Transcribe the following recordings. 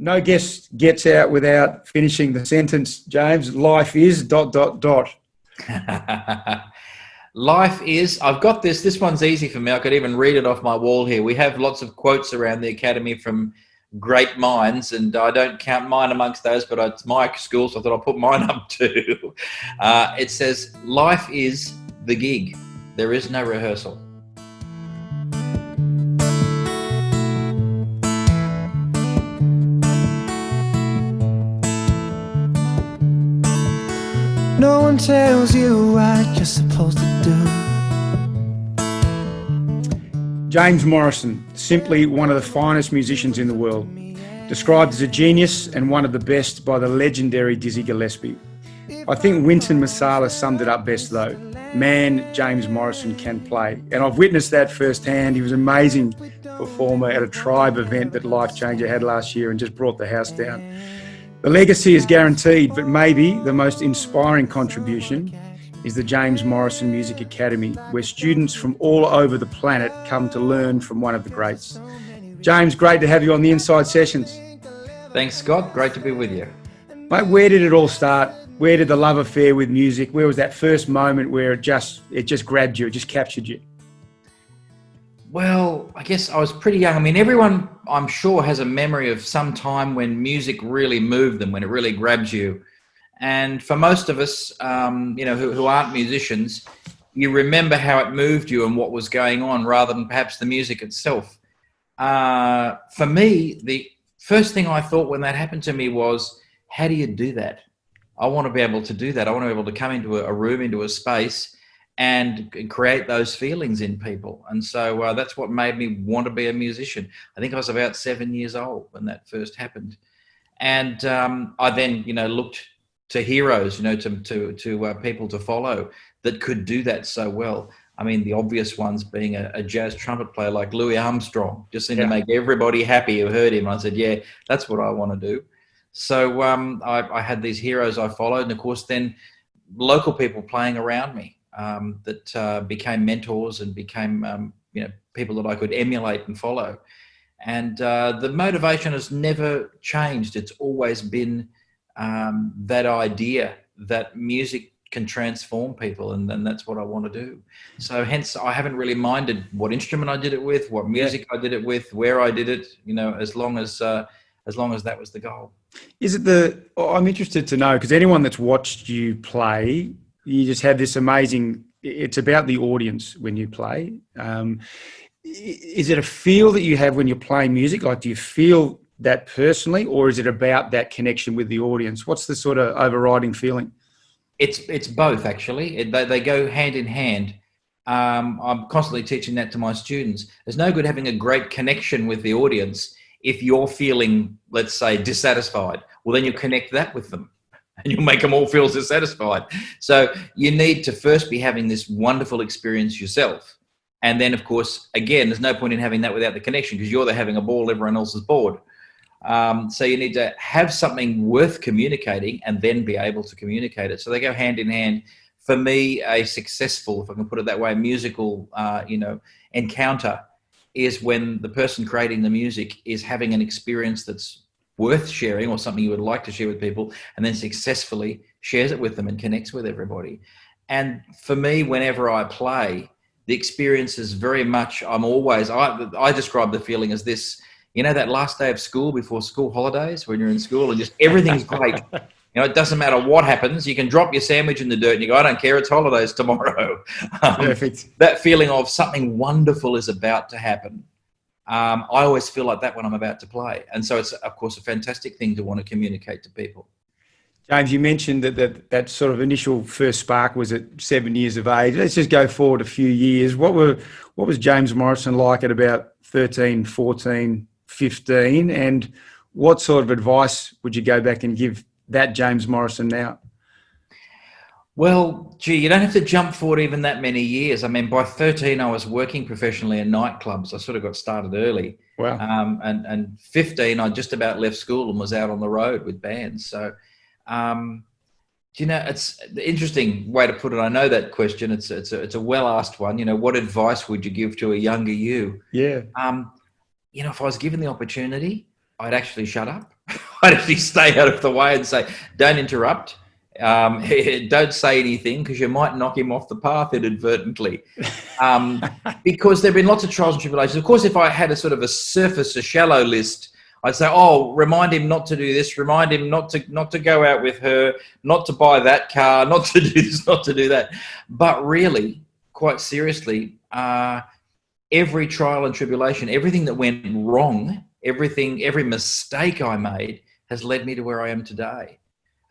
No guest gets out without finishing the sentence, James. Life is ... Life is, I've got this one's easy for me. I could even read it off my wall here. We have lots of quotes around the Academy from great minds, and I don't count mine amongst those, but it's my school, so I thought I'll put mine up too. It says, life is the gig. There is no rehearsal. No one tells you what you're supposed to do. James Morrison, simply one of the finest musicians in the world. Described as a genius and one of the best by the legendary Dizzy Gillespie. I think Wynton Marsalis summed it up best though. Man, James Morrison can play. And I've witnessed that firsthand. He was an amazing performer at a Tribe event that LifeChanger had last year and just brought the house down. The legacy is guaranteed, but maybe the most inspiring contribution is the James Morrison Music Academy, where students from all over the planet come to learn from one of the greats. James, great to have you on the Inside Sessions. Thanks, Scott. Great to be with you. Mate, where did it all start? Where did the love affair with music, where was that first moment where it just grabbed you, it just captured you? Well, I guess I was pretty young. I mean, everyone, I'm sure, has a memory of some time when music really moved them, when it really grabs you. And for most of us, who aren't musicians, you remember how it moved you and what was going on rather than perhaps the music itself. For me, the first thing I thought when that happened to me was, how do you do that? I want to be able to do that. I want to be able to come into a room, into a space, and create those feelings in people. And so that's what made me want to be a musician. I think I was about 7 years old when that first happened. And I then, looked to heroes, to people to follow that could do that so well. I mean, the obvious ones being a jazz trumpet player like Louis Armstrong, just seemed to make everybody happy who heard him. I said, yeah, that's what I want to do. So I had these heroes I followed, and of course then local people playing around me that became mentors and became people that I could emulate and follow. And the motivation has never changed. It's always been that idea that music can transform people, and that's what I want to do. So hence I haven't really minded what instrument I did it with, what music I did it with, where I did it, as long as that was the goal. Is it I'm interested to know, because anyone that's watched you play, you just have this amazing, it's about the audience when you play. Is it a feel that you have when you're playing music? Like, do you feel that personally, or is it about that connection with the audience? What's the sort of overriding feeling? It's both, actually. They go hand in hand. I'm constantly teaching that to my students. There's no good having a great connection with the audience if you're feeling, let's say, dissatisfied. Well, then you connect that with them and you'll make them all feel dissatisfied. So you need to first be having this wonderful experience yourself. And then, of course, again, there's no point in having that without the connection, because you're there having a ball, everyone else is bored. So you need to have something worth communicating and then be able to communicate it. So they go hand in hand. For me, a successful, if I can put it that way, musical, encounter is when the person creating the music is having an experience that's worth sharing, or something you would like to share with people, and then successfully shares it with them and connects with everybody. And for me, whenever I play, the experience is very much, I describe the feeling as this, that last day of school before school holidays, when you're in school and just everything's great. It doesn't matter what happens. You can drop your sandwich in the dirt and you go, I don't care, it's holidays tomorrow. Perfect. That feeling of something wonderful is about to happen. I always feel like that when I'm about to play. And so it's, of course, a fantastic thing to want to communicate to people. James, you mentioned that sort of initial first spark was at 7 years of age. Let's just go forward a few years. What was James Morrison like at about 13, 14, 15? And what sort of advice would you go back and give that James Morrison now? Well, you don't have to jump forward even that many years. I mean, by 13, I was working professionally in nightclubs. I sort of got started early. Wow. And 15, I just about left school and was out on the road with bands. So, it's the interesting way to put it. I know that question. It's a well-asked one. What advice would you give to a younger you? Yeah. If I was given the opportunity, I'd actually shut up. I'd actually stay out of the way and say, don't interrupt. Don't say anything because you might knock him off the path inadvertently. Because there have been lots of trials and tribulations. Of course, if I had a sort of a shallow list, I'd say, oh, remind him not to do this, remind him not to go out with her, not to buy that car, not to do this, not to do that. But really, quite seriously, every trial and tribulation, everything that went wrong, every mistake I made has led me to where I am today.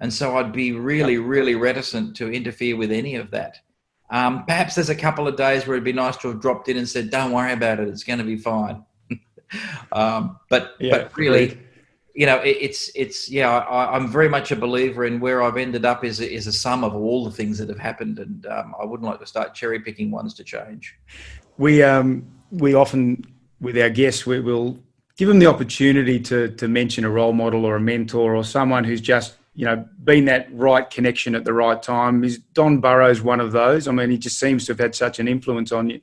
And so I'd be really, really reticent to interfere with any of that. Perhaps there's a couple of days where it'd be nice to have dropped in and said, don't worry about it, it's going to be fine. But really, you know, I'm very much a believer in where I've ended up is a sum of all the things that have happened. And I wouldn't like to start cherry picking ones to change. We often, with our guests, we'll give them the opportunity to mention a role model or a mentor or someone who's just, you know, been that right connection at the right time. Is Don Burrows one of those? I mean, he just seems to have had such an influence on you.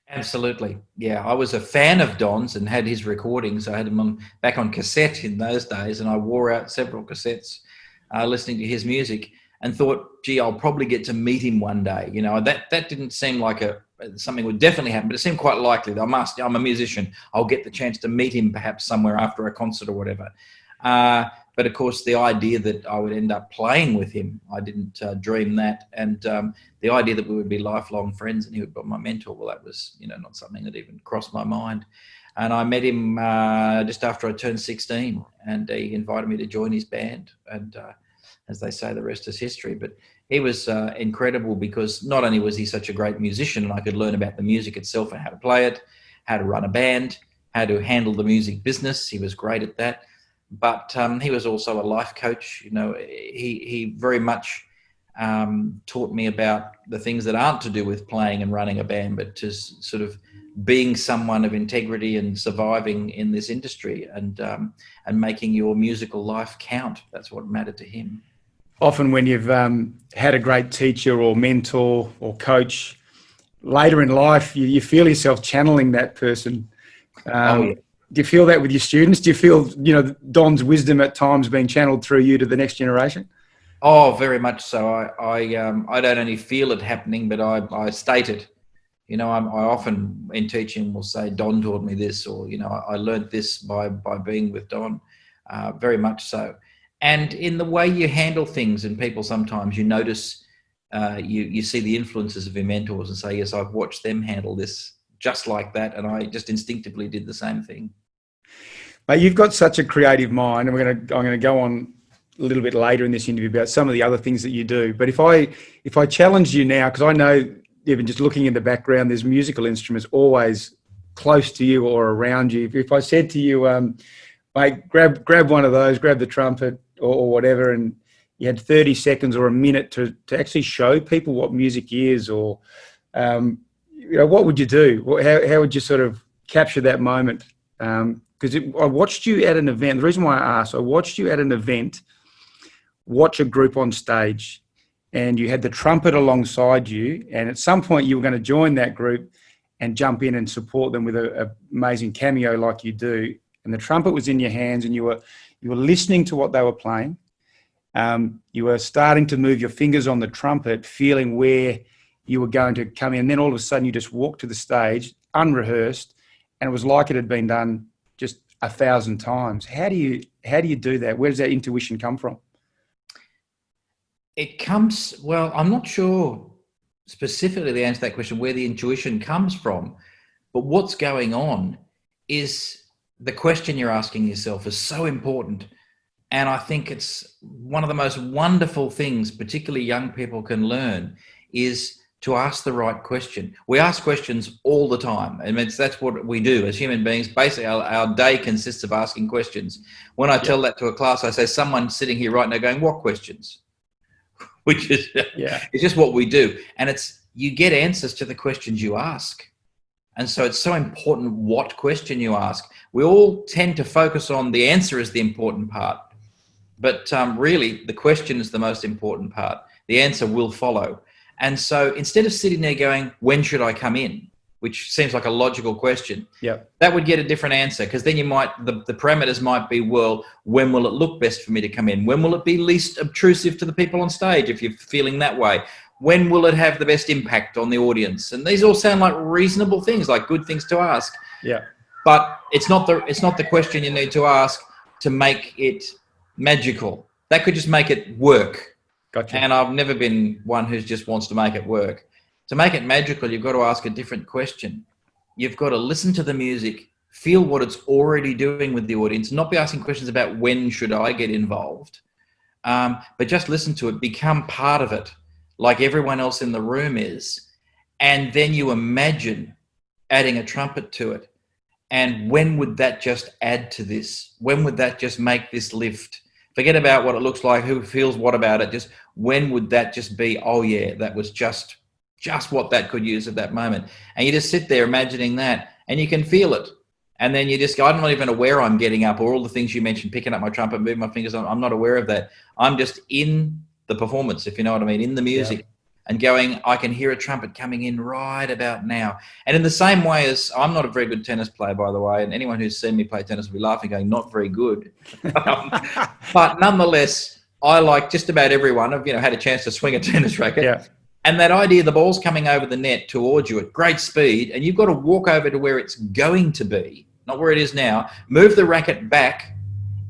Absolutely. Yeah, I was a fan of Don's and had his recordings. I had him back on cassette in those days, and I wore out several cassettes listening to his music and thought, gee, I'll probably get to meet him one day. You know, that didn't seem like something would definitely happen, but it seemed quite likely that I'm a musician. I'll get the chance to meet him perhaps somewhere after a concert or whatever. But of course, the idea that I would end up playing with him, I didn't dream that. And the idea that we would be lifelong friends and he would be my mentor, well, that was, you know, not something that even crossed my mind. And I met him just after I turned 16, and he invited me to join his band. And as they say, the rest is history. But he was incredible because not only was he such a great musician, and I could learn about the music itself and how to play it, how to run a band, how to handle the music business. He was great at that. But he was also a life coach. You know, he very much taught me about the things that aren't to do with playing and running a band, but just sort of being someone of integrity and surviving in this industry and making your musical life count. That's what mattered to him. Often when you've had a great teacher or mentor or coach, later in life, you feel yourself channeling that person. Yeah. Do you feel that with your students? Do you feel, you know, Don's wisdom at times being channeled through you to the next generation? Oh, very much so. I don't only feel it happening, but I state it. You know, I often in teaching will say, Don taught me this, or, you know, I learned this by being with Don, very much so. And in the way you handle things and people, sometimes you notice, you see the influences of your mentors and say, yes, I've watched them handle this just like that. And I just instinctively did the same thing. Mate, you've got such a creative mind, and I'm going to go on a little bit later in this interview about some of the other things that you do. But if I challenge you now, because I know even just looking in the background, there's musical instruments always close to you or around you. If I said to you, mate, grab one of those, grab the trumpet or whatever, and you had 30 seconds or a minute to actually show people what music is, or you know, what would you do? How would you sort of capture that moment? Because I watched you at an event. The reason why I asked, I watched you at an event, watch a group on stage, and you had the trumpet alongside you. And at some point you were going to join that group and jump in and support them with an amazing cameo like you do. And the trumpet was in your hands, and you were listening to what they were playing. You were starting to move your fingers on the trumpet, feeling where you were going to come in. And then all of a sudden you just walked to the stage, unrehearsed, and it was like it had been done just 1,000 times. How do you do that? Where does that intuition come from? It comes, well, I'm not sure specifically the answer to that question, where the intuition comes from, but what's going on is the question you're asking yourself is so important. And I think it's one of the most wonderful things, particularly young people can learn, is to ask the right question. We ask questions all the time. I mean, that's what we do as human beings. Basically, our day consists of asking questions. When I tell that to a class, I say, someone sitting here right now going, what questions? Which is, it's just what we do. And it's, you get answers to the questions you ask. And so it's so important what question you ask. We all tend to focus on the answer as the important part. But really, the question is the most important part. The answer will follow. And so instead of sitting there going, when should I come in? which seems like a logical question, Yep. that would get a different answer, because then the parameters might be, well, when will it look best for me to come in? When will it be least obtrusive to the people on stage, if you're feeling that way? When will it have the best impact on the audience? And these all sound like reasonable things, like good things to ask. Yeah. But it's not the question you need to ask to make it magical. That could just make it work. Gotcha. And I've never been one who just wants to make it work. To make it magical, you've got to ask a different question. You've got to listen to the music, feel what it's already doing with the audience, not be asking questions about when should I get involved, but just listen to it, become part of it, like everyone else in the room is. And then you imagine adding a trumpet to it. And when would that just add to this? When would that just make this lift? Forget about what it looks like, who feels what about it. Just when would that just be, oh yeah, that was just what that could use at that moment. And you just sit there imagining that, and you can feel it. And then you just go, I'm not even aware I'm getting up, or all the things you mentioned, picking up my trumpet, moving my fingers, I'm not aware of that. I'm just in the performance, if you know what I mean, in the music. Yeah. And going, I can hear a trumpet coming in right about now. And in the same way as, I'm not a very good tennis player, by the way, and anyone who's seen me play tennis will be laughing, going, not very good. But nonetheless, I, like just about everyone, have had a chance to swing a tennis racket. Yeah. And that idea, the ball's coming over the net towards you at great speed, and you've got to walk over to where it's going to be, not where it is now, move the racket back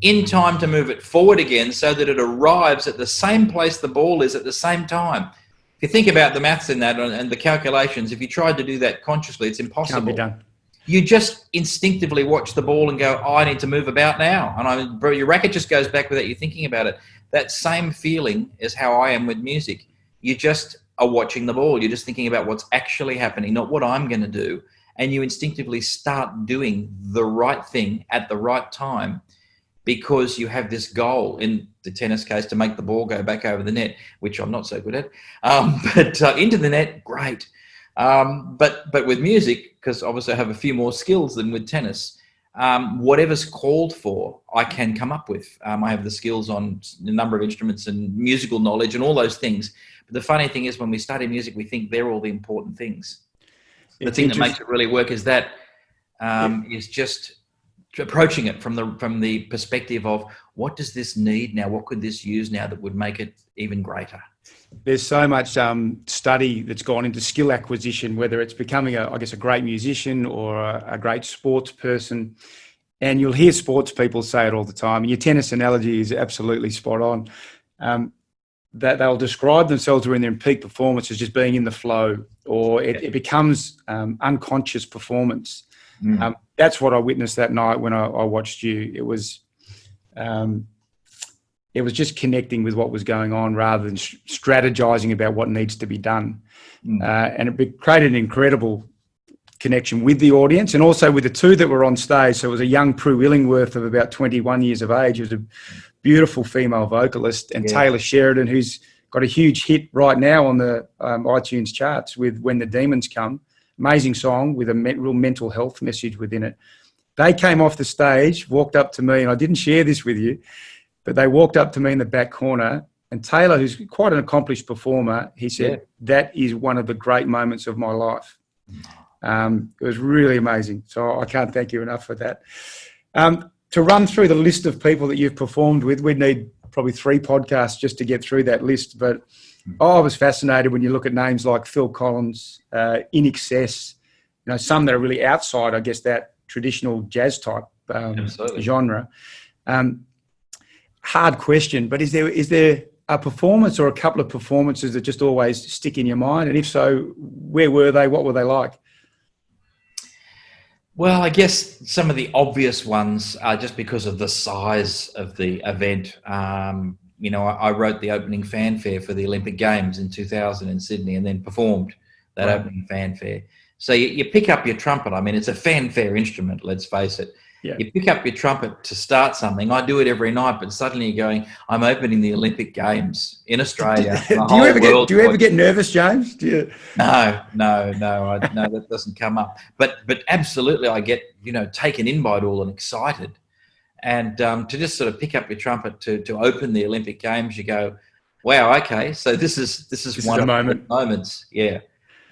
in time to move it forward again so that it arrives at the same place the ball is at the same time. If you think about the maths in that and the calculations, if you tried to do that consciously, it's impossible. Can't be done. You just instinctively watch the ball and go, oh, I need to move about now. And your racket just goes back without you thinking about it. That same feeling is how I am with music. You just are watching the ball. You're just thinking about what's actually happening, not what I'm going to do. And you instinctively start doing the right thing at the right time, because you have this goal, in the tennis case, to make the ball go back over the net, which I'm not so good at. But into the net, great. But with music, because obviously I have a few more skills than with tennis, whatever's called for, I can come up with. I have the skills on a number of instruments and musical knowledge and all those things. But the funny thing is, when we study music, we think they're all the important things. The thing that makes it really work is that is just approaching it from the perspective of, what does this need now? What could this use now that would make it even greater? There's so much study that's gone into skill acquisition, whether it's becoming a great musician or a great sports person. And you'll hear sports people say it all the time. And your tennis analogy is absolutely spot on. That they'll describe themselves when they're in peak performance as just being in the flow, or it becomes unconscious performance. That's what I witnessed that night when I watched you. It was just connecting with what was going on rather than strategizing about what needs to be done. And it created an incredible connection with the audience, and also with the two that were on stage. So it was a young Prue Illingworth of about 21 years of age, who's a beautiful female vocalist, and Taylor Sheridan, who's got a huge hit right now on the iTunes charts with When the Demons Come. Amazing song with a real mental health message within it. They came off the stage, walked up to me, and I didn't share this with you, but they walked up to me in the back corner, and Taylor, who's quite an accomplished performer, he said, that is one of the great moments of my life. It was really amazing. So I can't thank you enough for that. To run through the list of people that you've performed with, we'd need probably 3 podcasts just to get through that list. But I was fascinated when you look at names like Phil Collins, In Excess, some that are really outside, I guess, that traditional jazz type genre. Hard question, but is there a performance or a couple of performances that just always stick in your mind? And if so, where were they? What were they like? Well, I guess some of the obvious ones are just because of the size of the event. I wrote the opening fanfare for the Olympic Games in 2000 in Sydney, and then performed that opening fanfare. So you pick up your trumpet. I mean, it's a fanfare instrument, let's face it. Yeah. You pick up your trumpet to start something. I do it every night, but suddenly you're going, I'm opening the Olympic Games in Australia. Do you ever get nervous, James? No, that doesn't come up. But absolutely, I get taken in by it all and excited. And to just sort of pick up your trumpet to open the Olympic Games, you go, wow, okay, so this is one of the moments, yeah.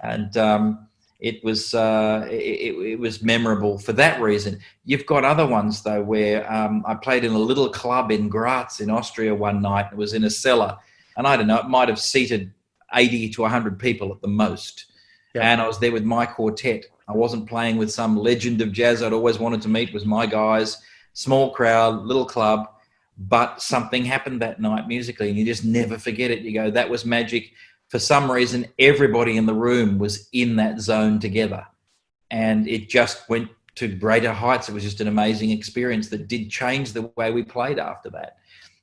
And it was memorable for that reason. You've got other ones though where I played in a little club in Graz in Austria one night. It was in a cellar, and I don't know, it might have seated 80 to 100 people at the most. Yep. And I was there with my quartet. I wasn't playing with some legend of jazz I'd always wanted to meet. It was my guys, small crowd, little club, but something happened that night musically, and you just never forget it. You go, that was magic. For some reason, everybody in the room was in that zone together, and it just went to greater heights. It was just an amazing experience that did change the way we played after that.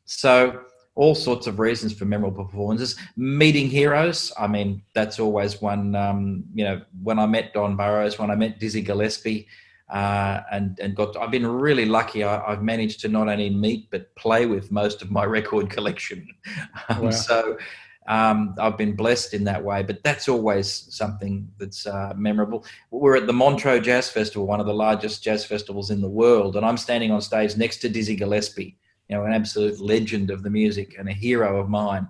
So all sorts of reasons for memorable performances. Meeting heroes, I mean, that's always one, when I met Don Burrows, when I met Dizzy Gillespie, I've been really lucky. I've managed to not only meet, but play with most of my record collection. Wow. So I've been blessed in that way, but that's always something that's memorable. We're at the Montreux Jazz Festival, one of the largest jazz festivals in the world, and I'm standing on stage next to Dizzy Gillespie, an absolute legend of the music and a hero of mine.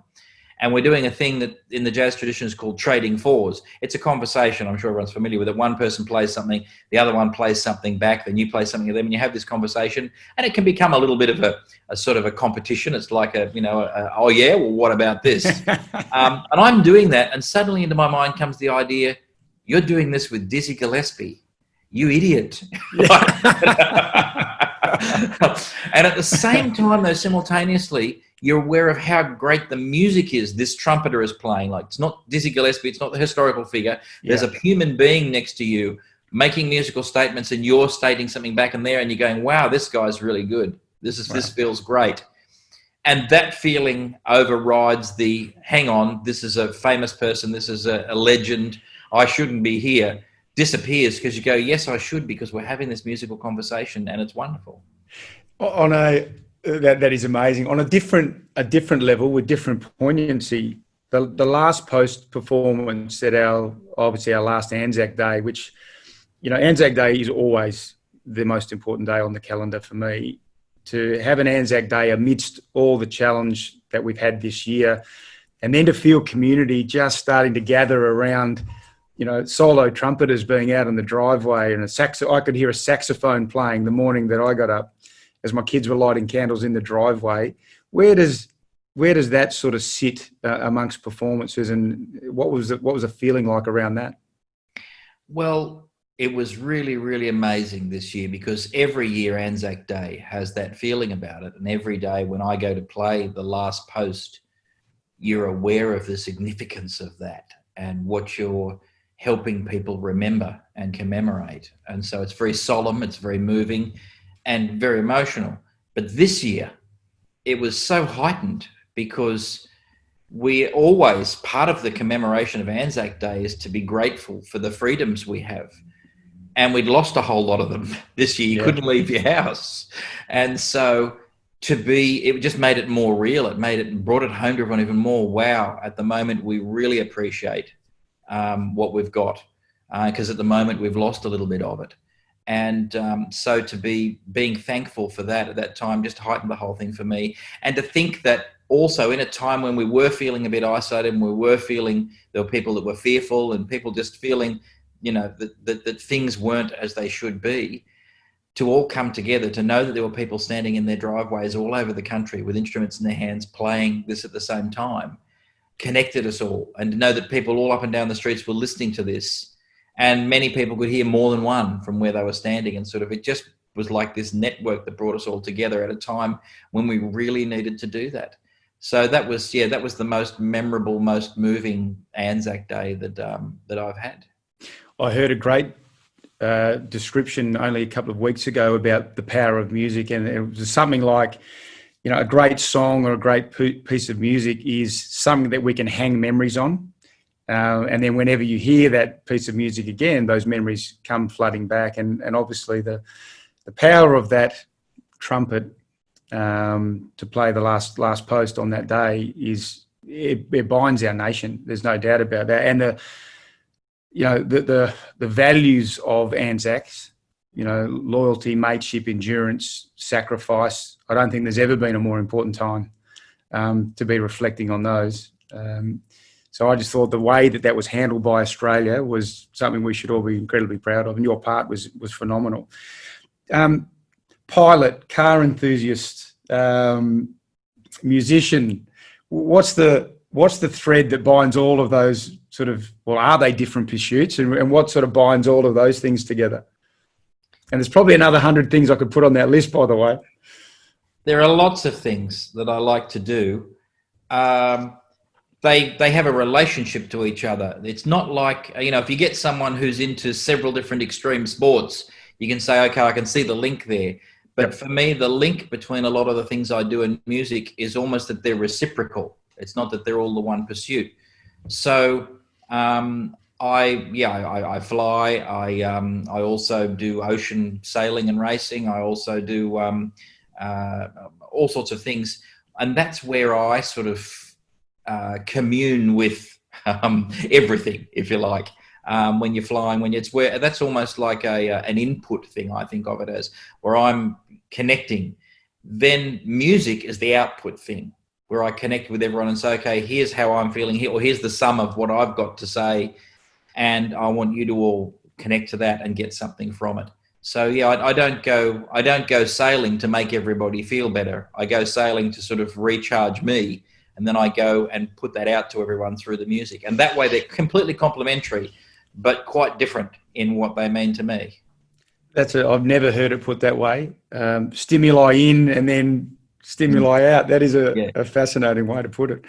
And we're doing a thing that in the jazz tradition is called trading fours. It's a conversation. I'm sure everyone's familiar with it. One person plays something, the other one plays something back, then you play something to them, and you have this conversation. And it can become a little bit of a sort of a competition. It's like oh yeah, well, what about this? And I'm doing that, and suddenly into my mind comes the idea, you're doing this with Dizzy Gillespie. You idiot. And at the same time, though, simultaneously, you're aware of how great the music is this trumpeter is playing. Like, it's not Dizzy Gillespie, it's not the historical figure. There's a human being next to you making musical statements, and you're stating something back in there, and you're going, wow, this guy's really good. This feels great. And that feeling overrides the, hang on, this is a famous person, this is a legend, I shouldn't be here, disappears, because you go, yes, I should, because we're having this musical conversation, and it's wonderful. That is amazing. On a different level with different poignancy, the last post performance at our last ANZAC day, which, ANZAC day is always the most important day on the calendar for me. To have an ANZAC day amidst all the challenge that we've had this year, and then to feel community just starting to gather around, solo trumpeters being out in the driveway, and I could hear a saxophone playing the morning that I got up as my kids were lighting candles in the driveway. Where does that sort of sit amongst performances, and what was the feeling like around that? Well, it was really, really amazing this year, because every year ANZAC Day has that feeling about it. And every day when I go to play the last post, you're aware of the significance of that and what you're helping people remember and commemorate. And so it's very solemn, it's very moving and very emotional. But this year, it was so heightened, because we always, part of the commemoration of ANZAC Day is to be grateful for the freedoms we have. And we'd lost a whole lot of them this year. You couldn't leave your house. And so it just made it more real. It brought it home to everyone even more. Wow, at the moment, we really appreciate what we've got, because at the moment, we've lost a little bit of it. And so to be being thankful for that at that time just heightened the whole thing for me. And to think that also in a time when we were feeling a bit isolated, and we were feeling there were people that were fearful, and people just feeling, that things weren't as they should be, to all come together, to know that there were people standing in their driveways all over the country with instruments in their hands playing this at the same time, connected us all. And to know that people all up and down the streets were listening to this, and many people could hear more than one from where they were standing, and sort of it just was like this network that brought us all together at a time when we really needed to do that. So that was the most memorable, most moving ANZAC Day that I've had. I heard a great description only a couple of weeks ago about the power of music, and it was something like, a great song or a great piece of music is something that we can hang memories on. And then whenever you hear that piece of music again, those memories come flooding back. And obviously the power of that trumpet to play the last post on that day it binds our nation. There's no doubt about that. And the values of ANZACs, loyalty, mateship, endurance, sacrifice. I don't think there's ever been a more important time to be reflecting on those. So I just thought the way that was handled by Australia was something we should all be incredibly proud of, and your part was phenomenal. Pilot, car enthusiast, musician. What's the thread that binds all of those sort of? Well, are they different pursuits, and what sort of binds all of those things together? And there's probably another 100 things I could put on that list, by the way. There are lots of things that I like to do. They have a relationship to each other. It's not like, if you get someone who's into several different extreme sports, you can say, okay, I can see the link there. But for me, the link between a lot of the things I do in music is almost that they're reciprocal. It's not that they're all the one pursuit. So I fly. I also do ocean sailing and racing. I also do all sorts of things, and that's where I sort of commune with everything, if you like. When you're flying, that's almost like an input thing. I think of it as where I'm connecting. Then music is the output thing, where I connect with everyone and say, okay, here's how I'm feeling here, or here's the sum of what I've got to say, and I want you to all connect to that and get something from it. So yeah, I don't go sailing to make everybody feel better. I go sailing to sort of recharge me, and then I go and put that out to everyone through the music. And that way they're completely complementary, but quite different in what they mean to me. I've never heard it put that way. Stimuli in and then stimuli out. That is a fascinating way to put it.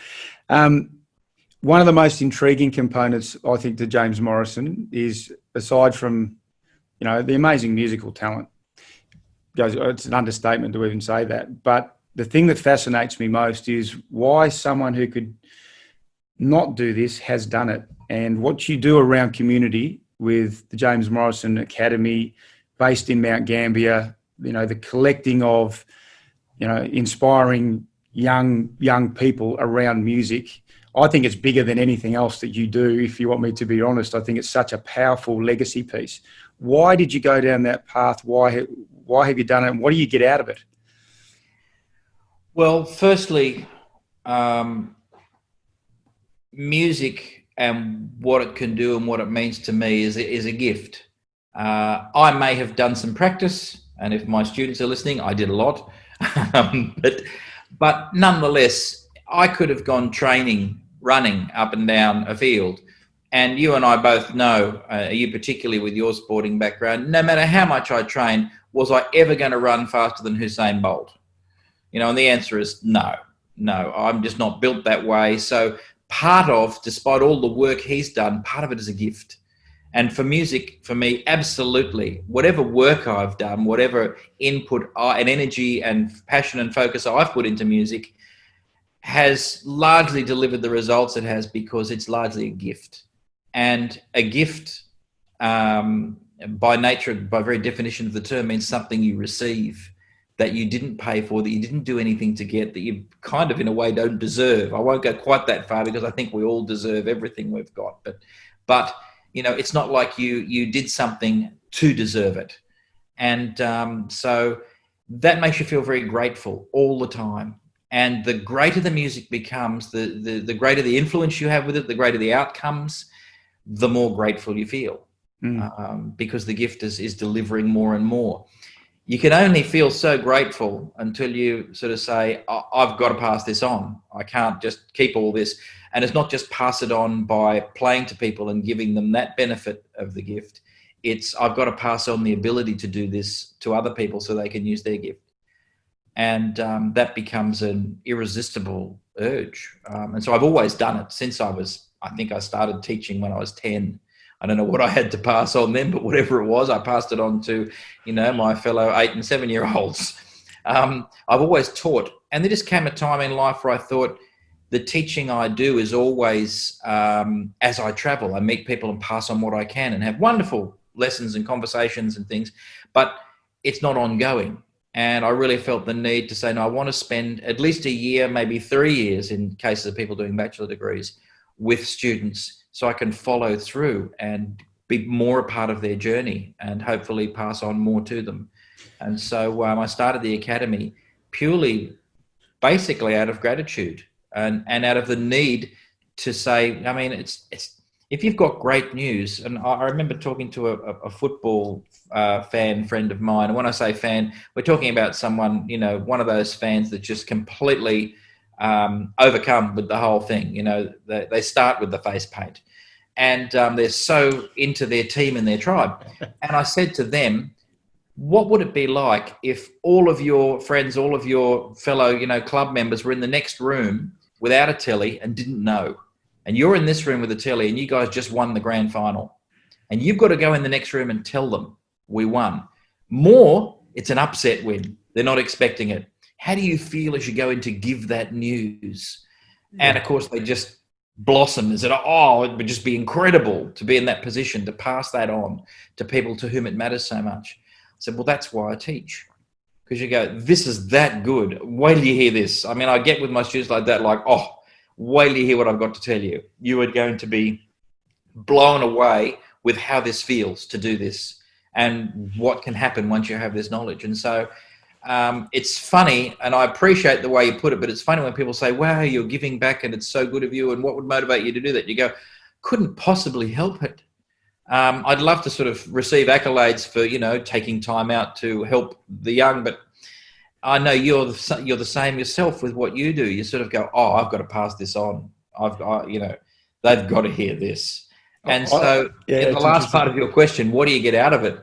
One of the most intriguing components, I think, to James Morrison is, aside from, the amazing musical talent. It's an understatement to even say that. But the thing that fascinates me most is why someone who could not do this has done it. And what you do around community with the James Morrison Academy, based in Mount Gambier, the collecting of, inspiring young people around music. I think it's bigger than anything else that you do, if you want me to be honest. I think it's such a powerful legacy piece. Why did you go down that path? Why have you done it? And what do you get out of it? Well, firstly, music and what it can do and what it means to me is a gift. I may have done some practice, and if my students are listening, I did a lot. But nonetheless, I could have gone running up and down a field. And you and I both know, you particularly with your sporting background, no matter how much I trained, was I ever going to run faster than Usain Bolt? And the answer is no, I'm just not built that way. So despite all the work he's done, part of it is a gift. And for music, for me, absolutely, whatever work I've done, whatever input and energy and passion and focus I've put into music has largely delivered the results it has because it's largely a gift. And a gift, by nature, by very definition of the term, means something you receive that you didn't pay for, that you didn't do anything to get, that you kind of, in a way, don't deserve. I won't go quite that far because I think we all deserve everything we've got. But it's not like you did something to deserve it. And so that makes you feel very grateful all the time. And the greater the music becomes, the greater the influence you have with it, the greater the outcomes, the more grateful you feel, because the gift is delivering more and more. You can only feel so grateful until you sort of say, I've got to pass this on. I can't just keep all this. And it's not just pass it on by playing to people and giving them that benefit of the gift. It's I've got to pass on the ability to do this to other people so they can use their gift. And that becomes an irresistible urge. And so I've always done it since I think I started teaching when I was 10. I don't know what I had to pass on then, but whatever it was, I passed it on to, my fellow 8 and 7-year-olds. I've always taught. And there just came a time in life where I thought the teaching I do is always as I travel. I meet people and pass on what I can and have wonderful lessons and conversations and things, but it's not ongoing. And I really felt the need to say, no, I want to spend at least a year, maybe 3 years in cases of people doing bachelor degrees with students so I can follow through and be more a part of their journey and hopefully pass on more to them. And so I started the academy purely, basically out of gratitude and out of the need to say, I mean, it's if you've got great news, and I remember talking to a football friend of mine, and when I say fan, we're talking about someone, you know, one of those fans that just completely overcome with the whole thing. You know, they start with the face paint, and they're so into their team and their tribe. And I said to them, what would it be like if all of your friends, all of your fellow, you know, club members were in the next room without a telly and didn't know? And you're in this room with a telly and you guys just won the grand final. And you've got to go in the next room and tell them we won. More, it's an upset win. They're not expecting it. How do you feel as you go in to give that news? And of course, they just blossom and said, oh, it would just be incredible to be in that position, to pass that on to people to whom it matters so much. I said, well, that's why I teach. Because you go, this is that good. Wait till you hear this. I mean, I get with my students like that, like, oh, wait till you hear what I've got to tell you. You are going to be blown away with how this feels to do this and what can happen once you have this knowledge. And so it's funny, and I appreciate the way you put it, but it's funny when people say, wow, you're giving back and it's so good of you, and what would motivate you to do that? You go, couldn't possibly help it. I'd love to sort of receive accolades for, you know, taking time out to help the young, but I know you're the same yourself with what you do. You sort of go, oh, I've got to pass this on. You know, they've got to hear this. And so in the last part of your question, what do you get out of it?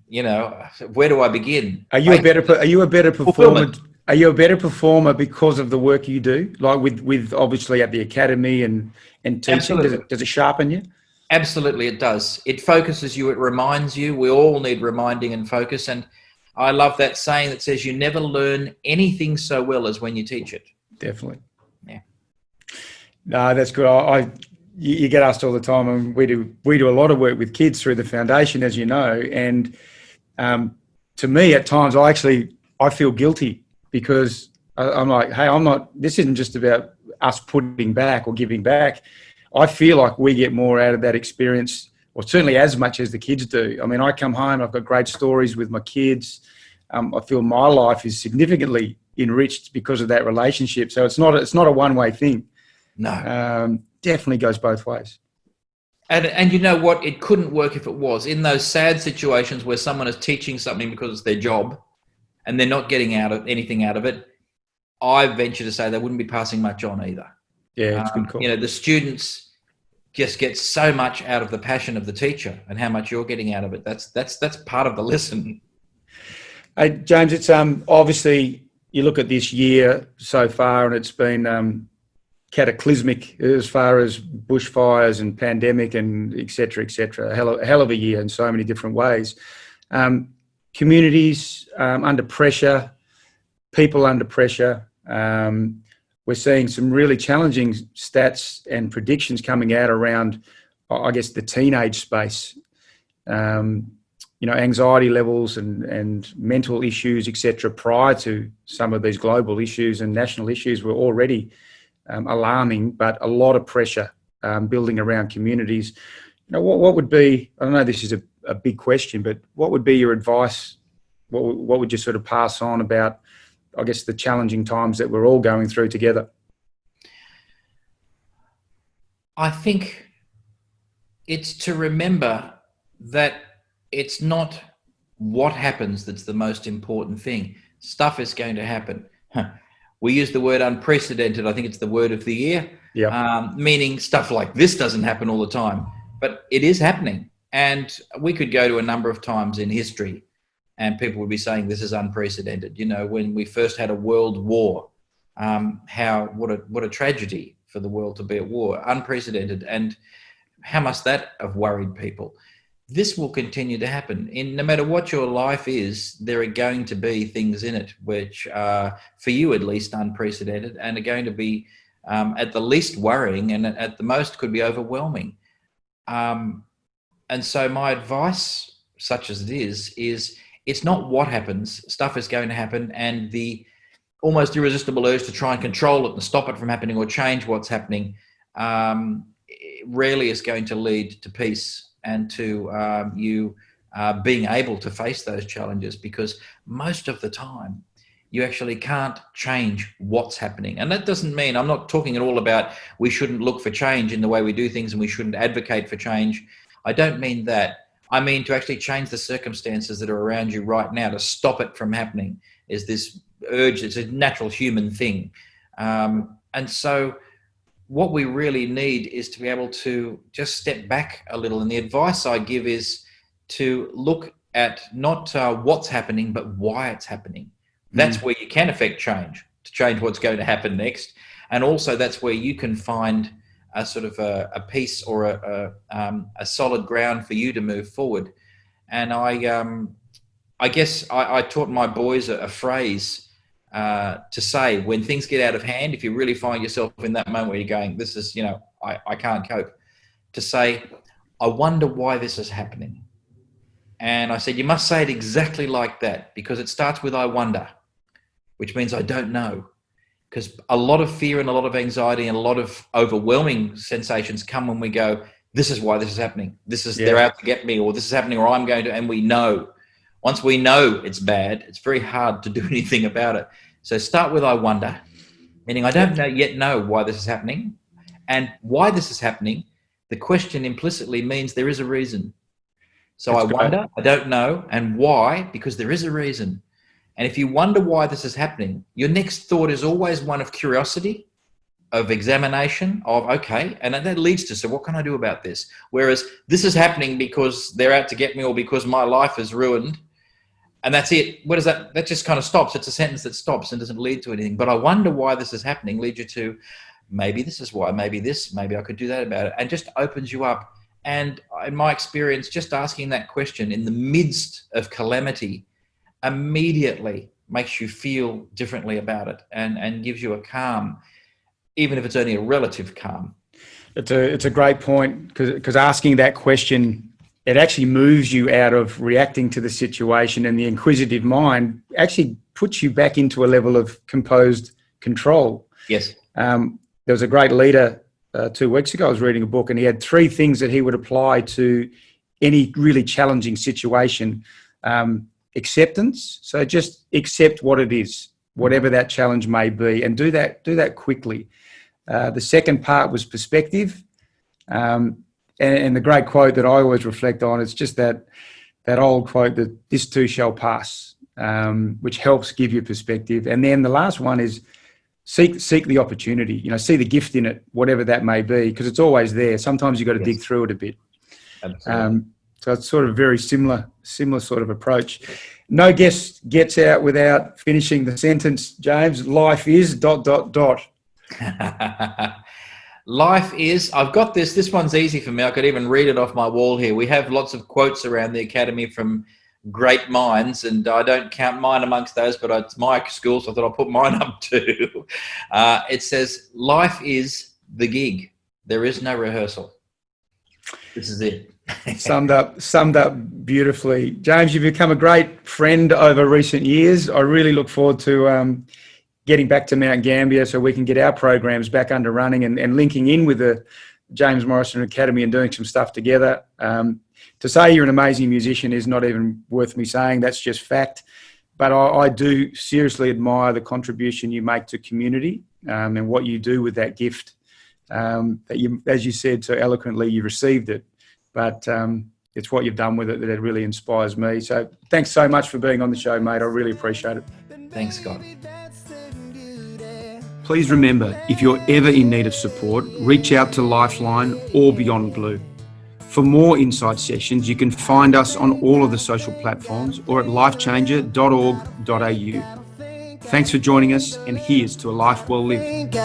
You know, where do I begin? Are you a better performer? Are you a better performer because of the work you do? Like with obviously at the academy and teaching, does it sharpen you? Absolutely, it does. It focuses you. It reminds you. We all need reminding and focus. And I love that saying that says you never learn anything so well as when you teach it. Definitely. Yeah. No, that's good. You get asked all the time, and we do a lot of work with kids through the foundation, as you know. And to me, at times, I feel guilty because I'm like, hey, this isn't just about us putting back or giving back. I feel like we get more out of that experience, or certainly as much as the kids do. I mean, I come home, I've got great stories with my kids. I feel my life is significantly enriched because of that relationship. So it's not a one-way thing. No. Definitely goes both ways. And you know what? It couldn't work if it was. In those sad situations where someone is teaching something because it's their job and they're not getting anything out of it, I venture to say they wouldn't be passing much on either. Yeah, it's a good call. You know, the students just get so much out of the passion of the teacher and how much you're getting out of it. That's part of the lesson. Hey, James, it's obviously you look at this year so far, and it's been cataclysmic as far as bushfires and pandemic and et cetera, et cetera. A hell of a year in so many different ways. Communities under pressure, people under pressure. We're seeing some really challenging stats and predictions coming out around, I guess, the teenage space. You know, anxiety levels and mental issues, etc. Prior to some of these global issues and national issues were already alarming, but a lot of pressure building around communities. You know, what would be, I don't know, this is a big question, but what would be your advice? What would you sort of pass on about, I guess, the challenging times that we're all going through together? I think it's to remember that it's not what happens that's the most important thing. Stuff is going to happen. We use the word unprecedented. I think it's the word of the year. Yeah. Meaning stuff like this doesn't happen all the time, but it is happening. And we could go to a number of times in history and people would be saying this is unprecedented. You know, when we first had a world war, what a tragedy for the world to be at war, unprecedented. And how must that have worried people? This will continue to happen. No matter what your life is, there are going to be things in it which are, for you at least, unprecedented and are going to be at the least worrying and at the most could be overwhelming. And so my advice, such as it is it's not what happens. Stuff is going to happen, and the almost irresistible urge to try and control it and stop it from happening or change what's happening rarely is going to lead to peace and to you being able to face those challenges, because most of the time you actually can't change what's happening. And that doesn't mean, I'm not talking at all about we shouldn't look for change in the way we do things and we shouldn't advocate for change. I don't mean that. I mean to actually change the circumstances that are around you right now, to stop it from happening. Is this urge, it's a natural human thing. And so what we really need is to be able to just step back a little. And the advice I give is to look at not what's happening, but why it's happening. That's where you can affect change, to change what's going to happen next. And also that's where you can find a sort of a piece or a solid ground for you to move forward. And I guess I taught my boys a phrase to say when things get out of hand, if you really find yourself in that moment where you're going, this is, I can't cope, to say, I wonder why this is happening. And I said, you must say it exactly like that, because it starts with I wonder, which means I don't know. Because a lot of fear and a lot of anxiety and a lot of overwhelming sensations come when we go, this is why this is happening. This is, they're out to get me, or this is happening, or I'm going to, and we know. Once we know it's bad, it's very hard to do anything about it. So start with I wonder, meaning I don't yet know why this is happening. And why this is happening, the question implicitly means there is a reason. So I wonder, I don't know, and why? Because there is a reason. And if you wonder why this is happening, your next thought is always one of curiosity, of examination, of, okay, and that leads to, so what can I do about this? Whereas this is happening because they're out to get me or because my life is ruined, and that's it. What is that? That just kind of stops. It's a sentence that stops and doesn't lead to anything. But I wonder why this is happening leads you to, maybe this is why, maybe this, maybe I could do that about it, and just opens you up. And in my experience, just asking that question in the midst of calamity immediately makes you feel differently about it and gives you a calm, even if it's only a relative calm. It's a great point, because asking that question, it actually moves you out of reacting to the situation, and the inquisitive mind actually puts you back into a level of composed control. Yes. There was a great leader 2 weeks ago. I was reading a book, and he had 3 things that he would apply to any really challenging situation. Acceptance. So just accept what it is, whatever that challenge may be, and do that quickly. The second part was perspective. And the great quote that I always reflect on is just that old quote that this too shall pass, which helps give you perspective. And then the last one is seek the opportunity, see the gift in it, whatever that may be, because it's always there. Sometimes you've got to dig through it a bit. Absolutely. So it's sort of very similar sort of approach. No guest gets out without finishing the sentence, James. Life is ... Life is, I've got this one's easy for me. I could even read it off my wall here. We have lots of quotes around the Academy from great minds, and I don't count mine amongst those, but it's my school, so I thought I'll put mine up too. It says, life is the gig. There is no rehearsal. This is it. Summed up beautifully. James, you've become a great friend over recent years. I really look forward to getting back to Mount Gambier so we can get our programs back under running and linking in with the James Morrison Academy and doing some stuff together. To say you're an amazing musician is not even worth me saying. That's just fact. But I do seriously admire the contribution you make to community and what you do with that gift. That you, as you said so eloquently, you received it. But it's what you've done with it that it really inspires me. So thanks so much for being on the show, mate. I really appreciate it. Thanks, Scott. Please remember, if you're ever in need of support, reach out to Lifeline or Beyond Blue. For more insight sessions, you can find us on all of the social platforms or at lifechanger.org.au. Thanks for joining us, and here's to a life well lived.